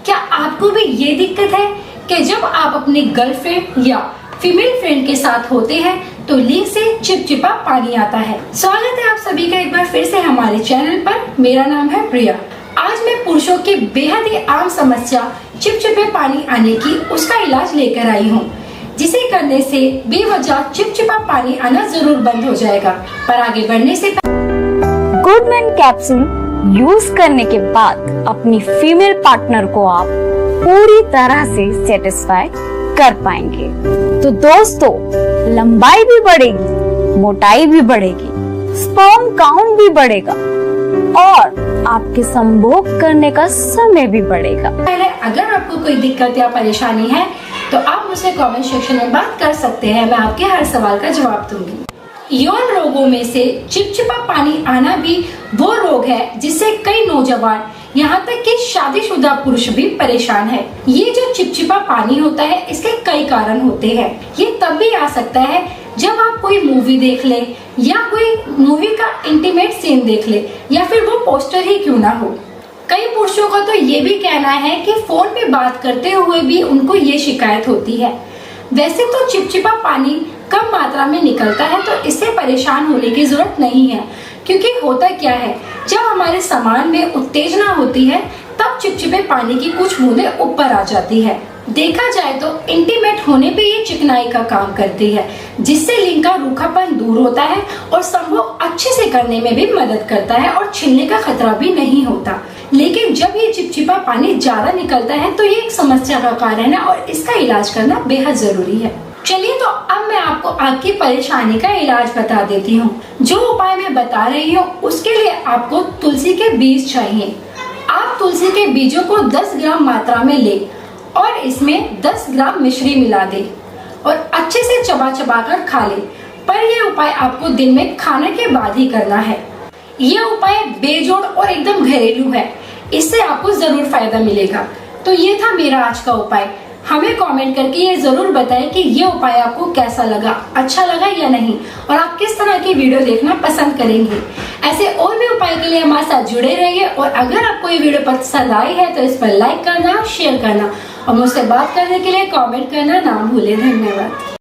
क्या आपको भी ये दिक्कत है कि जब आप अपनी गर्लफ्रेंड या फीमेल फ्रेंड के साथ होते हैं तो लीक से चिपचिपा पानी आता है। स्वागत है आप सभी का एक बार फिर से हमारे चैनल पर। मेरा नाम है प्रिया। आज मैं पुरुषों की बेहद ही आम समस्या चिपचिपे पानी आने की उसका इलाज लेकर आई हूँ, जिसे करने से बेवजह चिपचिपा पानी आना जरूर बंद हो जाएगा। पर आगे बढ़ने से गुडमैन कैप्सूल यूज करने के बाद अपनी फीमेल पार्टनर को आप पूरी तरह से सेटिस्फाई कर पाएंगे। तो दोस्तों, लंबाई भी बढ़ेगी, मोटाई भी बढ़ेगी, स्पर्म काउंट भी बढ़ेगा और आपके संभोग करने का समय भी बढ़ेगा। अगर आपको कोई दिक्कत या परेशानी है तो आप मुझसे कमेंट सेक्शन में बात कर सकते हैं। मैं आपके हर सवाल का जवाब दूंगी। यौन रोगों में से चिपचिपा पानी आना भी वो रोग है जिससे कई नौजवान यहाँ तक कि शादीशुदा पुरुष भी परेशान है। ये जो चिपचिपा पानी होता है, इसके कई कारण होते हैं। ये तब भी आ सकता है जब आप कोई मूवी देख ले या कोई मूवी का इंटीमेट सीन देख ले या फिर वो पोस्टर ही क्यों ना हो। कई पुरुषों का तो ये भी कहना है कि फोन पे बात करते हुए भी उनको ये शिकायत होती है। वैसे तो चिपचिपा पानी कम मात्रा में निकलता है तो इससे परेशान होने की जरूरत नहीं है, क्योंकि होता क्या है, जब हमारे सामान में उत्तेजना होती है तब चिपचिपे पानी की कुछ बूंदें ऊपर आ जाती है। देखा जाए तो इंटीमेट होने पे ये चिकनाई का काम करती है, जिससे लिंग का रूखापन दूर होता है और संभोग अच्छे से करने में भी मदद करता है और छिलने का खतरा भी नहीं होता। लेकिन जब ये चिपचिपा पानी ज्यादा निकलता है तो ये एक समस्या का कारण है और इसका इलाज करना बेहद जरूरी है। चलिए तो अब मैं आपको आपकी परेशानी का इलाज बता देती हूँ। जो उपाय मैं बता रही हूँ उसके लिए आपको तुलसी के बीज चाहिए। आप तुलसी के बीजों को 10 ग्राम मात्रा में ले और इसमें 10 ग्राम मिश्री मिला दे और अच्छे से चबा चबा कर खा ले। पर यह उपाय आपको दिन में खाने के बाद ही करना है। यह उपाय बेजोड़ और एकदम घरेलू है, इससे आपको जरूर फायदा मिलेगा। तो ये था मेरा आज का उपाय। हमें कमेंट करके ये जरूर बताएं कि ये उपाय आपको कैसा लगा, अच्छा लगा या नहीं, और आप किस तरह की वीडियो देखना पसंद करेंगे। ऐसे और भी उपाय के लिए हमारे साथ जुड़े रहिए और अगर आपको ये वीडियो पसंद आई है तो इस पर लाइक करना, शेयर करना और मुझसे बात करने के लिए कमेंट करना ना भूलें। धन्यवाद।